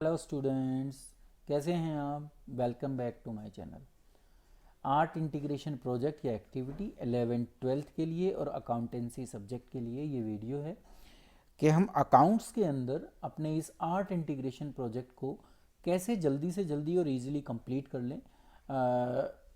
Hello students, कैसे हैं आप। Welcome back to my channel. Art integration project या एक्टिविटी 11th-12th के लिए और अकाउंटेंसी सब्जेक्ट के लिए ये वीडियो है कि हम अकाउंट्स के अंदर अपने इस आर्ट इंटीग्रेशन प्रोजेक्ट को कैसे जल्दी से जल्दी और इजीली कंप्लीट कर लें।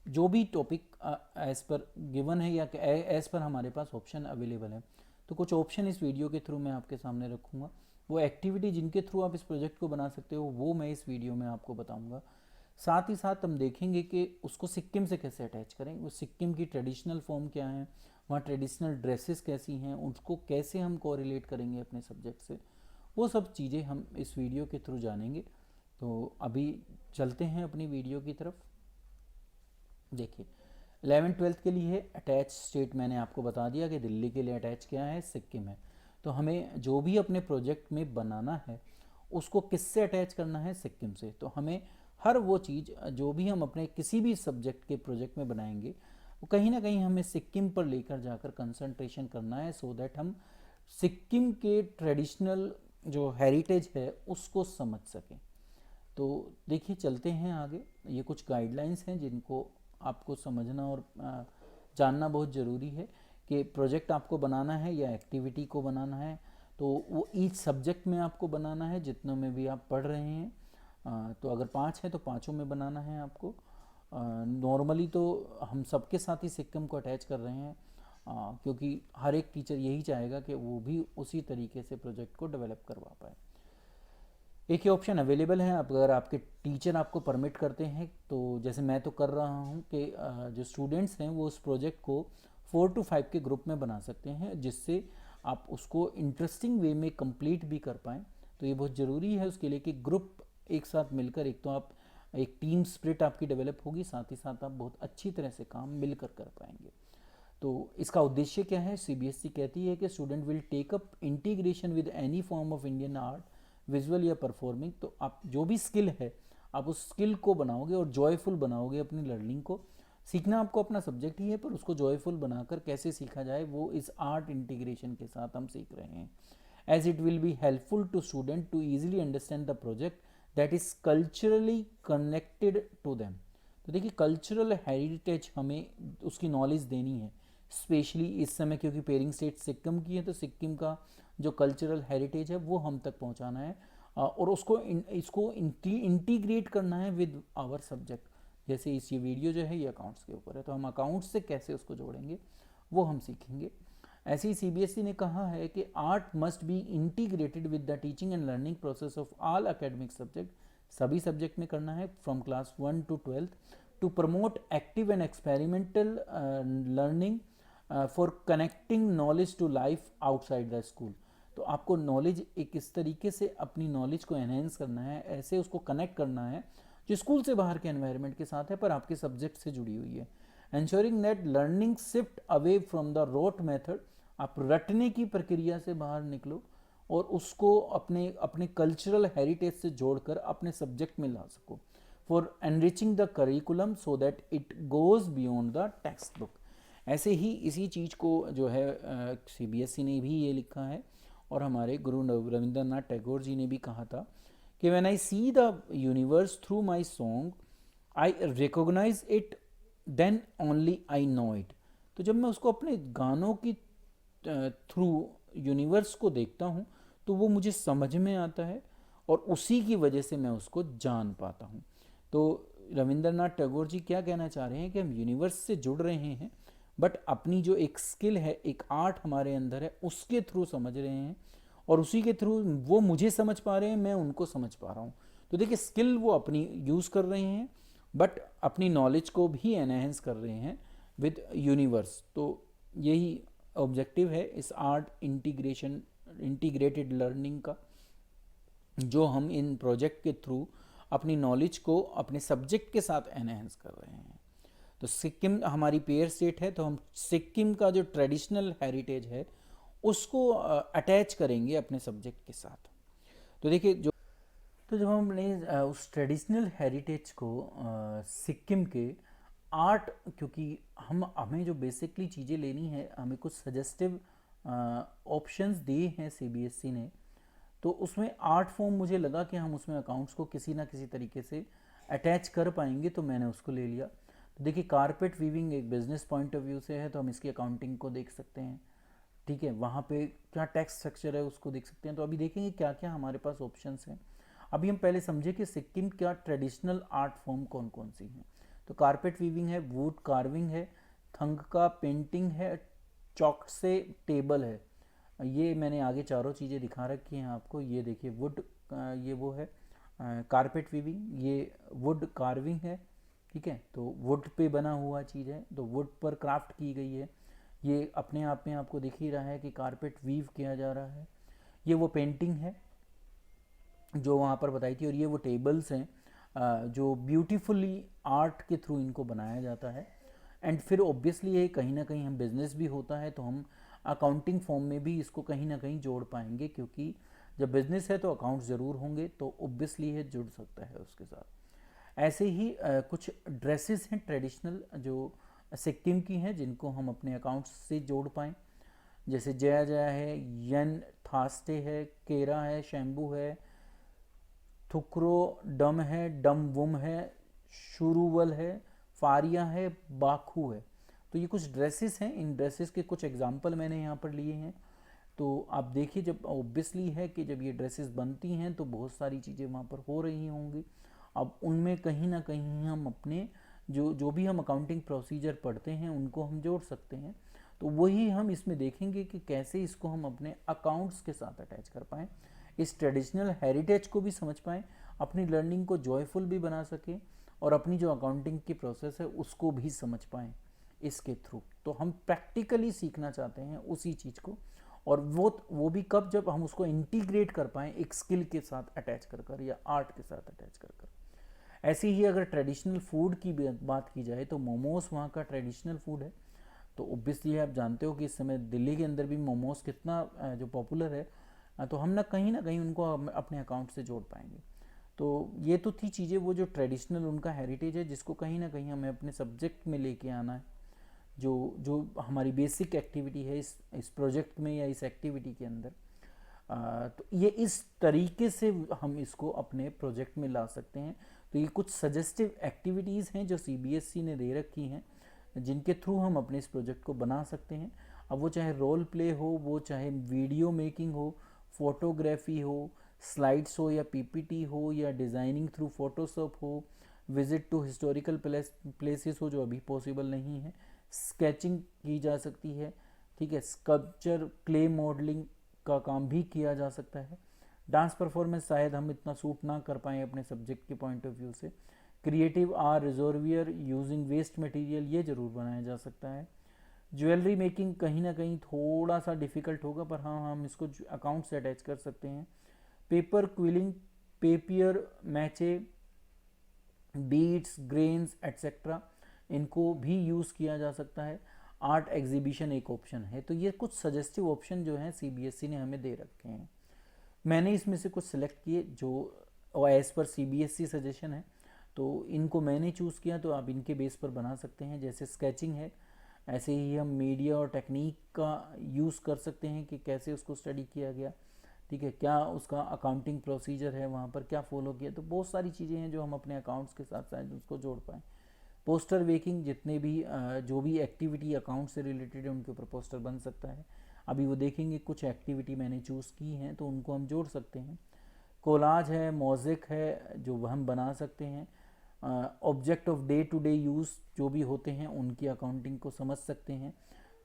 जो भी टॉपिक एज पर गिवन है या एज पर हमारे पास ऑप्शन अवेलेबल है, तो कुछ ऑप्शन इस वीडियो के थ्रू मैं आपके सामने रखूँगा। वो एक्टिविटी जिनके थ्रू आप इस प्रोजेक्ट को बना सकते हो वो मैं इस वीडियो में आपको बताऊंगा। साथ ही साथ हम देखेंगे कि उसको सिक्किम से कैसे अटैच करें, वो सिक्किम की ट्रेडिशनल फॉर्म क्या है, वहाँ ट्रेडिशनल ड्रेसेस कैसी हैं, उसको कैसे हम कोरिलेट करेंगे अपने सब्जेक्ट से। वो सब चीज़ें हम इस वीडियो के थ्रू जानेंगे। तो अभी चलते हैं अपनी वीडियो की तरफ। देखिए, 11th-12th के लिए अटैच स्टेट मैंने आपको बता दिया कि दिल्ली के लिए अटैच क्या है, सिक्किम है। तो हमें जो भी अपने प्रोजेक्ट में बनाना है उसको किससे अटैच करना है, सिक्किम से। तो हमें हर वो चीज़ जो भी हम अपने किसी भी सब्जेक्ट के प्रोजेक्ट में बनाएंगे वो कहीं ना कहीं हमें सिक्किम पर लेकर जाकर कंसंट्रेशन करना है, सो दैट हम सिक्किम के ट्रेडिशनल जो हेरिटेज है उसको समझ सकें। तो देखिए, चलते हैं आगे। ये कुछ गाइडलाइंस हैं जिनको आपको समझना और जानना बहुत ज़रूरी है कि प्रोजेक्ट आपको बनाना है या एक्टिविटी को बनाना है तो वो ईच सब्जेक्ट में आपको बनाना है, जितनों में भी आप पढ़ रहे हैं। तो अगर 5 है तो पाँचों में बनाना है आपको। नॉर्मली तो हम सबके साथ ही सिक्किम को अटैच कर रहे हैं, क्योंकि हर एक टीचर यही चाहेगा कि वो भी उसी तरीके से प्रोजेक्ट को डेवलप करवा पाए। एक ही ऑप्शन अवेलेबल है, अगर आपके टीचर आपको परमिट करते हैं तो, जैसे मैं तो कर रहा हूँ कि जो स्टूडेंट्स हैं वो उस प्रोजेक्ट को 4 to 5 के ग्रुप में बना सकते हैं, जिससे आप उसको इंटरेस्टिंग वे में कंप्लीट भी कर पाएँ। तो ये बहुत ज़रूरी है उसके लिए कि ग्रुप एक साथ मिलकर, एक तो आप एक टीम स्पिरिट आपकी डेवलप होगी, साथ ही साथ आप बहुत अच्छी तरह से काम मिलकर कर पाएंगे। तो इसका उद्देश्य क्या है, सीबीएसई कहती है कि student will take up integration with any form of Indian art, visual या परफॉर्मिंग। तो आप जो भी स्किल है आप उस स्किल को बनाओगे और जॉयफुल बनाओगे अपनी लर्निंग को। सीखना आपको अपना सब्जेक्ट ही है, पर उसको जॉयफुल बनाकर कैसे सीखा जाए वो इस आर्ट इंटीग्रेशन के साथ हम सीख रहे हैं। As it will be helpful to student to easily understand the project that is culturally connected to them. तो देखिए, कल्चरल हेरिटेज हमें उसकी नॉलेज देनी है, स्पेशली इस समय क्योंकि पेरिंग स्टेट सिक्किम की है, तो सिक्किम का जो कल्चरल हेरिटेज है वो हम तक पहुंचाना है। और उसको इसको इंटीग्रेट करना है विद आवर सब्जेक्ट। जैसे इस ये वीडियो जो है ये अकाउंट्स के ऊपर है, तो हम अकाउंट्स से कैसे उसको जोड़ेंगे वो हम सीखेंगे। ऐसे ही सीबीएसई ने कहा है कि art must be integrated with the teaching and learning process of all academic subject. सभी सब्जेक्ट में करना है from class 1 to 12th, to promote active and experimental learning for connecting knowledge to life outside the school. तो आपको knowledge एक इस तरीके से अपनी नॉलेज को एनहेंस करना है, ऐसे उसको कनेक्ट करना है जो स्कूल से बाहर के एनवायरनमेंट के साथ है पर आपके सब्जेक्ट से जुड़ी हुई है। Ensuring that learning shift away from the rote method, आप रटने की प्रक्रिया से बाहर निकलो और उसको अपने अपने कल्चरल हेरिटेज से जोड़कर अपने सब्जेक्ट में ला सको। For enriching the curriculum so that it goes beyond the text book. ऐसे ही इसी चीज़ को जो है सीबीएसई ने भी ये लिखा है और हमारे गुरु रविंद्रनाथ टैगोर जी ने भी कहा था कि when I see the universe through my song I recognize it, then only I know it. तो जब मैं उसको अपने गानों की थ्रू यूनिवर्स को देखता हूँ तो वो मुझे समझ में आता है और उसी की वजह से मैं उसको जान पाता हूँ। तो रविंद्रनाथ टैगोर जी क्या कहना चाह रहे हैं कि हम यूनिवर्स से जुड़ रहे हैं, बट अपनी जो एक स्किल है, एक आर्ट हमारे अंदर है, उसके थ्रू समझ रहे हैं और उसी के थ्रू वो मुझे समझ पा रहे हैं, मैं उनको समझ पा रहा हूँ। तो देखिए, स्किल वो अपनी यूज़ कर रहे हैं बट अपनी नॉलेज को भी एनहेंस कर रहे हैं विद यूनिवर्स। तो यही ऑब्जेक्टिव है इस आर्ट इंटीग्रेशन इंटीग्रेटेड लर्निंग का, जो हम इन प्रोजेक्ट के थ्रू अपनी नॉलेज को अपने सब्जेक्ट के साथ एनहेंस कर रहे हैं। तो सिक्किम हमारी पेयर स्टेट है, तो हम सिक्किम का जो ट्रेडिशनल हेरिटेज है उसको अटैच करेंगे अपने सब्जेक्ट के साथ। तो देखिए, जो तो जब हमने उस ट्रेडिशनल हेरिटेज को सिक्किम के आर्ट, क्योंकि हमें जो बेसिकली चीज़ें लेनी है, हमें कुछ सजेस्टिव ऑप्शंस दिए हैं सीबीएसई ने तो उसमें आर्ट फॉर्म मुझे लगा कि हम उसमें अकाउंट्स को किसी ना किसी तरीके से अटैच कर पाएंगे, तो मैंने उसको ले लिया। तो देखिए कारपेट वीविंग एक बिजनेस पॉइंट ऑफ व्यू से है, तो हम इसकी अकाउंटिंग को देख सकते हैं, ठीक है। वहाँ पे क्या टैक्स स्ट्रक्चर है उसको देख सकते हैं। तो अभी देखेंगे क्या क्या हमारे पास ऑप्शंस हैं। अभी हम पहले समझे कि सिक्किम का ट्रेडिशनल आर्ट फॉर्म कौन कौन सी हैं। तो कारपेट वीविंग है, वुड कार्विंग है, थंग का पेंटिंग है, चॉक से टेबल है। ये मैंने आगे चारों चीज़ें दिखा रखी हैं आपको। ये देखिए वुड, ये वो है कारपेट वीविंग, ये वुड कार्विंग है, ठीक है। तो वुड पे बना हुआ चीज़ है, तो वुड पर क्राफ्ट की गई है। ये अपने आप में आपको दिख ही रहा है कि कारपेट वीव किया जा रहा है। ये वो पेंटिंग है जो वहाँ पर बताई थी, और ये वो टेबल्स हैं जो ब्यूटीफुली आर्ट के थ्रू इनको बनाया जाता है। एंड फिर ऑब्वियसली ये कहीं ना कहीं हम बिजनेस भी होता है, तो हम अकाउंटिंग फॉर्म में भी इसको कहीं ना कहीं जोड़ पाएंगे, क्योंकि जब बिजनेस है तो अकाउंट्स ज़रूर होंगे, तो ऑब्वियसली है जुड़ सकता है उसके साथ। ऐसे ही कुछ ड्रेसेस हैं ट्रेडिशनल जो सिक्किम की हैं, जिनको हम अपने अकाउंट्स से जोड़ पाएँ। जैसे जया जया है, यन थास्टे है, केरा है, शैम्बू है, थुक्रो डम है, डम वुम है, शुरुवल है, फारिया है, बाखू है। तो ये कुछ ड्रेसेस हैं। इन ड्रेसेस के कुछ एग्जाम्पल मैंने यहाँ पर लिए हैं। तो आप देखिए, जब ऑब्वियसली है कि जब ये ड्रेसेस बनती हैं तो बहुत सारी चीज़ें वहाँ पर हो रही होंगी। अब उनमें कहीं ना कहीं हम अपने जो जो भी हम अकाउंटिंग प्रोसीजर पढ़ते हैं उनको हम जोड़ सकते हैं। तो वही हम इसमें देखेंगे कि कैसे इसको हम अपने अकाउंट्स के साथ अटैच कर पाएँ, इस ट्रेडिशनल हेरिटेज को भी समझ पाएँ, अपनी लर्निंग को जॉयफुल भी बना सकें, और अपनी जो अकाउंटिंग की प्रोसेस है उसको भी समझ पाएँ इसके थ्रू। तो हम प्रैक्टिकली सीखना चाहते हैं उसी चीज़ को, और वो भी कब, जब हम उसको इंटीग्रेट कर पाएँ एक स्किल के साथ अटैच कर कर या आर्ट के साथ अटैच कर कर। ऐसे ही अगर ट्रेडिशनल फूड की बात की जाए तो मोमोज वहाँ का ट्रेडिशनल फूड है। तो ऑब्वियसली आप जानते हो कि इस समय दिल्ली के अंदर भी मोमोज कितना जो पॉपुलर है, तो हम ना कहीं उनको अपने अकाउंट से जोड़ पाएंगे। तो ये तो थी चीज़ें वो जो ट्रेडिशनल उनका हेरिटेज है, जिसको कहीं ना कहीं हमें अपने सब्जेक्ट में लेके आना है। जो जो हमारी बेसिक एक्टिविटी है इस प्रोजेक्ट में या इस एक्टिविटी के अंदर, तो ये इस तरीके से हम इसको अपने प्रोजेक्ट में ला सकते हैं। तो ये कुछ सजेस्टिव एक्टिविटीज़ हैं जो सीबीएसई ने दे रखी हैं, जिनके थ्रू हम अपने इस प्रोजेक्ट को बना सकते हैं। अब वो चाहे रोल प्ले हो, वो चाहे वीडियो मेकिंग हो, फोटोग्राफी हो, स्लाइड्स हो, या पीपीटी हो, या डिज़ाइनिंग थ्रू फोटोशॉप हो, विजिट टू हिस्टोरिकल प्लेसेस हो जो अभी पॉसिबल नहीं है, स्केचिंग की जा सकती है, ठीक है, स्कल्पचर, क्ले मॉडलिंग का काम भी किया जा सकता है। डांस परफॉर्मेंस शायद हम इतना सूट ना कर पाएँ अपने सब्जेक्ट के पॉइंट ऑफ व्यू से। Creative or reservoir using waste material, ये ज़रूर बनाया जा सकता है। ज्वेलरी मेकिंग कहीं ना कहीं थोड़ा सा डिफ़िकल्ट होगा, पर हाँ हम इसको अकाउंट से अटैच कर सकते हैं। Paper quilling, papier mache, beads, grains etcetera, इनको भी यूज़ किया जा सकता है। आर्ट एग्जीबिशन एक ऑप्शन है। तो ये कुछ सजेस्टिव ऑप्शन जो हैं सीबीएसई ने हमें दे रखे हैं। मैंने इसमें से कुछ सिलेक्ट किए जो एज़ पर सीबीएसई सजेशन है, तो इनको मैंने चूज़ किया। तो आप इनके बेस पर बना सकते हैं। जैसे स्केचिंग है, ऐसे ही हम मीडिया और टेक्निक का यूज़ कर सकते हैं कि कैसे उसको स्टडी किया गया, ठीक है, क्या उसका अकाउंटिंग प्रोसीजर है, वहाँ पर क्या फॉलो किया। तो बहुत सारी चीज़ें हैं जो हम अपने अकाउंट्स के साथ साथ उसको जोड़ पाएँ। पोस्टर मेकिंग, जितने भी जो भी एक्टिविटी अकाउंट से रिलेटेड है उनके ऊपर पोस्टर बन सकता है। अभी वो देखेंगे कुछ एक्टिविटी मैंने चूज़ की हैं तो उनको हम जोड़ सकते हैं। कोलाज है, मोज़ेक है जो हम बना सकते हैं। Object of day to day use जो भी होते हैं उनकी अकाउंटिंग को समझ सकते हैं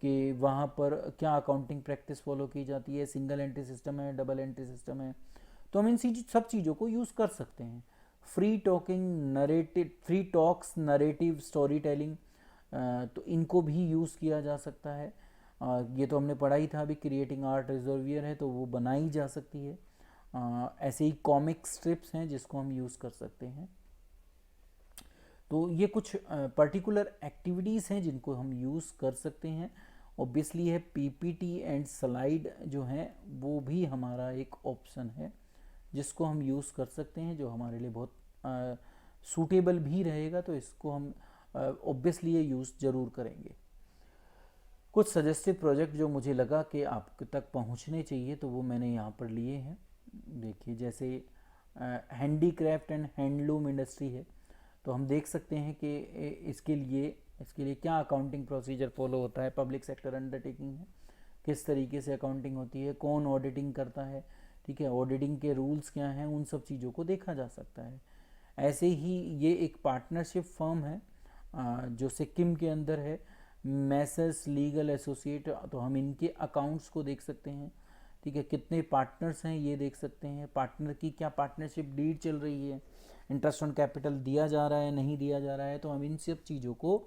कि वहाँ पर क्या अकाउंटिंग प्रैक्टिस फॉलो की जाती है, सिंगल एंट्री सिस्टम है, डबल एंट्री सिस्टम है। तो हम इन सब चीज़ों को यूज़ कर सकते हैं। Free talks, narrative, story telling, तो इनको भी यूज़ किया जा सकता है। ये तो हमने पढ़ा ही था अभी, क्रिएटिंग आर्ट रिजर्वियर है तो वो बनाई जा सकती है। ऐसे ही कॉमिक स्ट्रिप्स हैं जिसको हम यूज़ कर सकते हैं। तो ये कुछ पर्टिकुलर एक्टिविटीज़ हैं जिनको हम यूज़ कर सकते हैं। ऑब्वियसली है पीपीटी एंड स्लाइड जो हैं वो भी हमारा एक ऑप्शन है जिसको हम यूज़ कर सकते हैं, जो हमारे लिए बहुत सूटेबल भी रहेगा। तो इसको हम ऑब्वियसली ये यूज़ ज़रूर करेंगे। कुछ सजेस्टिव प्रोजेक्ट जो मुझे लगा कि आप तक पहुंचने चाहिए तो वो मैंने यहाँ पर लिए हैं। देखिए जैसे हैंडीक्राफ्ट एंड हैंडलूम इंडस्ट्री है, तो हम देख सकते हैं कि इसके लिए क्या अकाउंटिंग प्रोसीजर फॉलो होता है। पब्लिक सेक्टर अंडरटेकिंग है, किस तरीके से अकाउंटिंग होती है, कौन ऑडिटिंग करता है, ठीक है, ऑडिटिंग के रूल्स क्या हैं, उन सब चीज़ों को देखा जा सकता है। ऐसे ही ये एक पार्टनरशिप फर्म है जो सिक्किम के अंदर है, मैसर्स लीगल एसोसिएट, तो हम इनके अकाउंट्स को देख सकते हैं, ठीक है, कितने पार्टनर्स हैं ये देख सकते हैं, पार्टनर की क्या पार्टनरशिप डीड चल रही है, इंटरेस्ट ऑन कैपिटल दिया जा रहा है नहीं दिया जा रहा है। तो हम इन सब चीज़ों को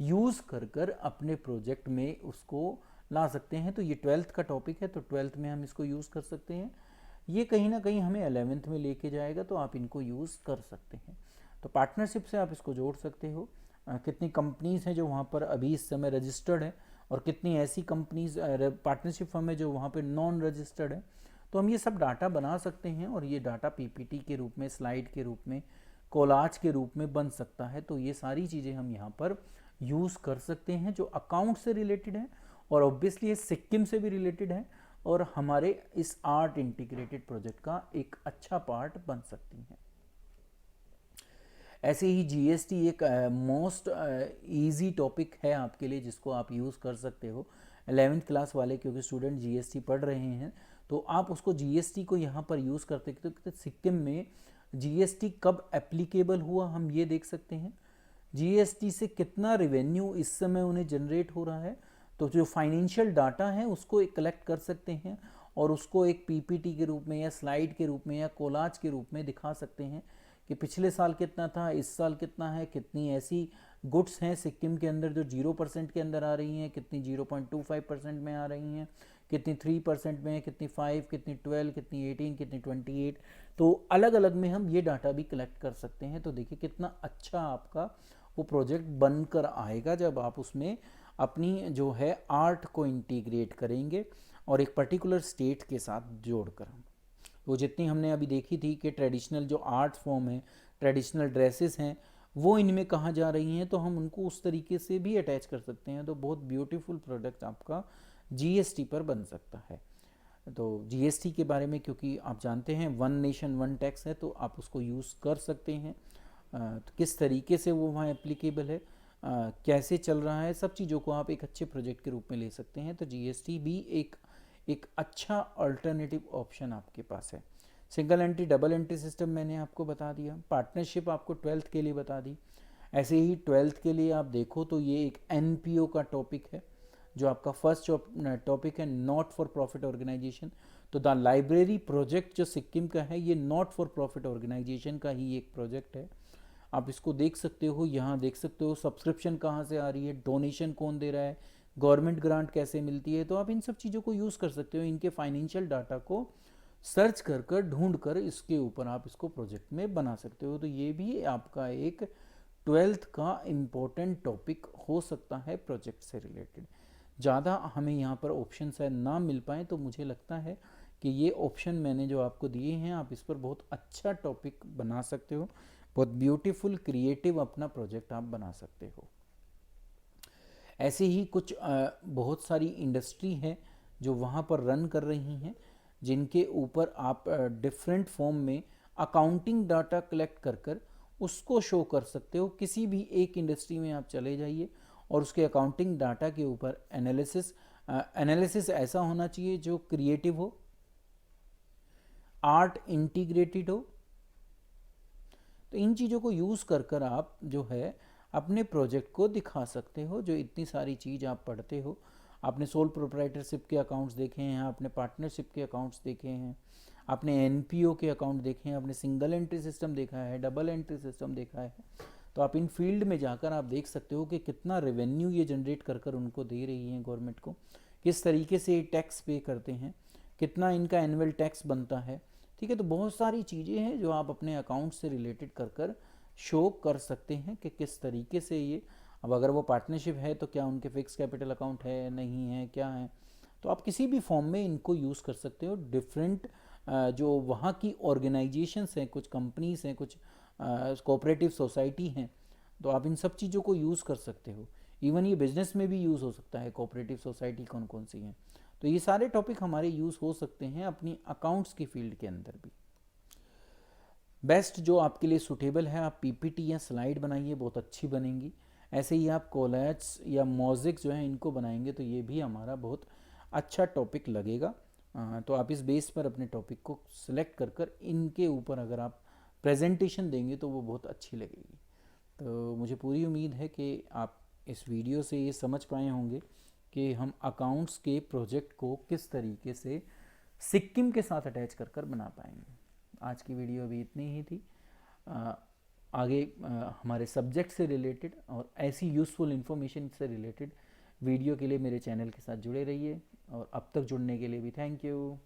यूज़ कर कर अपने प्रोजेक्ट में उसको ला सकते हैं। तो ये 12th का टॉपिक है, तो 12th में हम इसको यूज़ कर सकते हैं। ये कहीं ना कहीं हमें 11th में लेके जाएगा, तो आप इनको यूज़ कर सकते हैं। तो पार्टनरशिप से आप इसको जोड़ सकते हो। कितनी कंपनीज़ हैं जो वहाँ पर अभी इस समय रजिस्टर्ड है, और कितनी ऐसी कंपनीज पार्टनरशिप फर्म है जो वहाँ पे नॉन रजिस्टर्ड है। तो हम ये सब डाटा बना सकते हैं, और ये डाटा पीपीटी के रूप में, स्लाइड के रूप में, कोलाज के रूप में बन सकता है। तो ये सारी चीज़ें हम यहाँ पर यूज़ कर सकते हैं जो अकाउंट से रिलेटेड है, और ऑब्वियसली ये सिक्किम से भी रिलेटेड है, और हमारे इस आर्ट इंटीग्रेटेड प्रोजेक्ट का एक अच्छा पार्ट बन सकती हैं। ऐसे ही जीएसटी एक मोस्ट इजी टॉपिक है आपके लिए, जिसको आप यूज़ कर सकते हो 11th क्लास वाले, क्योंकि स्टूडेंट जीएसटी पढ़ रहे हैं, तो आप उसको जीएसटी को यहाँ पर यूज़ करते हैं। तो सिक्किम में जीएसटी कब एप्लीकेबल हुआ हम ये देख सकते हैं, जीएसटी से कितना रेवेन्यू इस समय उन्हें जनरेट हो रहा है। तो जो फाइनेंशियल डाटा है उसको एक कलेक्ट कर सकते हैं, और उसको एक पीपीटी के रूप में या स्लाइड के रूप में या कोलाज के रूप में दिखा सकते हैं कि पिछले साल कितना था, इस साल कितना है, कितनी ऐसी गुड्स हैं सिक्किम के अंदर जो 0% के अंदर आ रही हैं, कितनी 0.25% में आ रही हैं, कितनी 3% में, कितनी 5, कितनी 12, कितनी 18, कितनी 28। तो अलग अलग में हम ये डाटा भी कलेक्ट कर सकते हैं। तो देखिए कितना अच्छा आपका वो प्रोजेक्ट बनकर आएगा जब आप उसमें अपनी जो है आर्ट को इंटीग्रेट करेंगे, और एक पर्टिकुलर स्टेट के साथ जोड़कर। वो जितनी हमने अभी देखी थी कि ट्रेडिशनल जो आर्ट फॉर्म है, ट्रेडिशनल ड्रेसेस हैं, वो इनमें कहाँ जा रही हैं, तो हम उनको उस तरीके से भी अटैच कर सकते हैं। तो बहुत ब्यूटीफुल प्रोडक्ट आपका जीएसटी पर बन सकता है। तो जीएसटी के बारे में क्योंकि आप जानते हैं वन नेशन वन टैक्स है, तो आप उसको यूज़ कर सकते हैं। तो किस तरीके से वो वहाँ एप्लीकेबल है, कैसे चल रहा है, सब चीज़ों को आप एक अच्छे प्रोजेक्ट के रूप में ले सकते हैं। तो जीएसटी भी एक अच्छा अल्टरनेटिव ऑप्शन आपके पास है। Single entry double entry system मैंने आपको बता दिया, पार्टनरशिप आपको 12th के लिए बता दी। ऐसे ही 12th के लिए आप देखो तो ये एक एनपीओ का टॉपिक है, जो आपका फर्स्ट टॉपिक है, नॉट फॉर प्रॉफिट ऑर्गेनाइजेशन। तो द लाइब्रेरी प्रोजेक्ट जो सिक्किम का है, ये नॉट फॉर प्रॉफिट ऑर्गेनाइजेशन का ही एक प्रोजेक्ट है। आप इसको देख सकते हो, यहाँ देख सकते हो सब्सक्रिप्शन कहाँ से आ रही है, डोनेशन कौन दे रहा है, गवर्नमेंट ग्रांट कैसे मिलती है। तो आप इन सब चीज़ों को यूज़ कर सकते हो, इनके फाइनेंशियल डाटा को सर्च कर कर ढूंढ कर इसके ऊपर आप इसको प्रोजेक्ट में बना सकते हो। तो ये भी आपका एक 12th का इम्पोर्टेंट टॉपिक हो सकता है प्रोजेक्ट से रिलेटेड। ज़्यादा हमें यहाँ पर ऑप्शन शायद ना मिल पाए, तो मुझे लगता है कि ये ऑप्शन मैंने जो आपको दिए हैं, आप इस पर बहुत अच्छा टॉपिक बना सकते हो, बहुत ब्यूटीफुल क्रिएटिव अपना प्रोजेक्ट आप बना सकते हो। ऐसे ही कुछ बहुत सारी इंडस्ट्री है जो वहाँ पर रन कर रही हैं, जिनके ऊपर आप डिफरेंट फॉर्म में अकाउंटिंग डाटा कलेक्ट कर कर उसको शो कर सकते हो। किसी भी एक इंडस्ट्री में आप चले जाइए और उसके अकाउंटिंग डाटा के ऊपर एनालिसिस ऐसा होना चाहिए जो क्रिएटिव हो, आर्ट इंटीग्रेटेड हो। तो इन चीज़ों को यूज़ कर कर आप जो है अपने प्रोजेक्ट को दिखा सकते हो। जो इतनी सारी चीज़ आप पढ़ते हो, आपने सोल प्रोप्राइटरशिप के अकाउंट्स देखे हैं, आपने पार्टनरशिप के अकाउंट्स देखे हैं, आपने एनपीओ के अकाउंट देखे हैं, आपने सिंगल एंट्री सिस्टम देखा है, डबल एंट्री सिस्टम देखा है। तो आप इन फील्ड में जाकर आप देख सकते हो कि कितना रेवेन्यू ये जनरेट कर कर उनको दे रही हैं गवर्नमेंट को, किस तरीके से ये टैक्स पे करते हैं, कितना इनका एनुअल टैक्स बनता है। ठीक है, तो बहुत सारी चीज़ें हैं जो आप अपने अकाउंट से रिलेटेड कर कर शो कर सकते हैं कि किस तरीके से ये, अब अगर वो पार्टनरशिप है तो क्या उनके फिक्स कैपिटल अकाउंट है, नहीं है, क्या है। तो आप किसी भी फॉर्म में इनको यूज़ कर सकते हो। डिफरेंट जो वहाँ की ऑर्गेनाइजेशंस हैं, कुछ कंपनीज हैं, कुछ कोऑपरेटिव सोसाइटी हैं, तो आप इन सब चीज़ों को यूज़ कर सकते हो। इवन ये बिजनेस में भी यूज़ हो सकता है, कोऑपरेटिव सोसाइटी कौन कौन सी हैं। तो ये सारे टॉपिक हमारे यूज़ हो सकते हैं अपनी अकाउंट्स की फील्ड के अंदर भी। बेस्ट जो आपके लिए सूटेबल है, आप पीपीटी या स्लाइड बनाइए, बहुत अच्छी बनेंगी। ऐसे ही आप कोलैट्स या मोज़िक जो है इनको बनाएंगे तो ये भी हमारा बहुत अच्छा टॉपिक लगेगा। तो आप इस बेस पर अपने टॉपिक को सिलेक्ट कर कर इनके ऊपर अगर आप प्रेजेंटेशन देंगे तो वो बहुत अच्छी लगेगी। तो मुझे पूरी उम्मीद है कि आप इस वीडियो से ये समझ पाए होंगे कि हम अकाउंट्स के प्रोजेक्ट को किस तरीके से सिक्किम के साथ अटैच कर कर बना पाएंगे। आज की वीडियो अभी इतनी ही थी। आगे हमारे सब्जेक्ट से रिलेटेड और ऐसी यूज़फुल इन्फॉर्मेशन से रिलेटेड वीडियो के लिए मेरे चैनल के साथ जुड़े रहिए, और अब तक जुड़ने के लिए भी थैंक यू।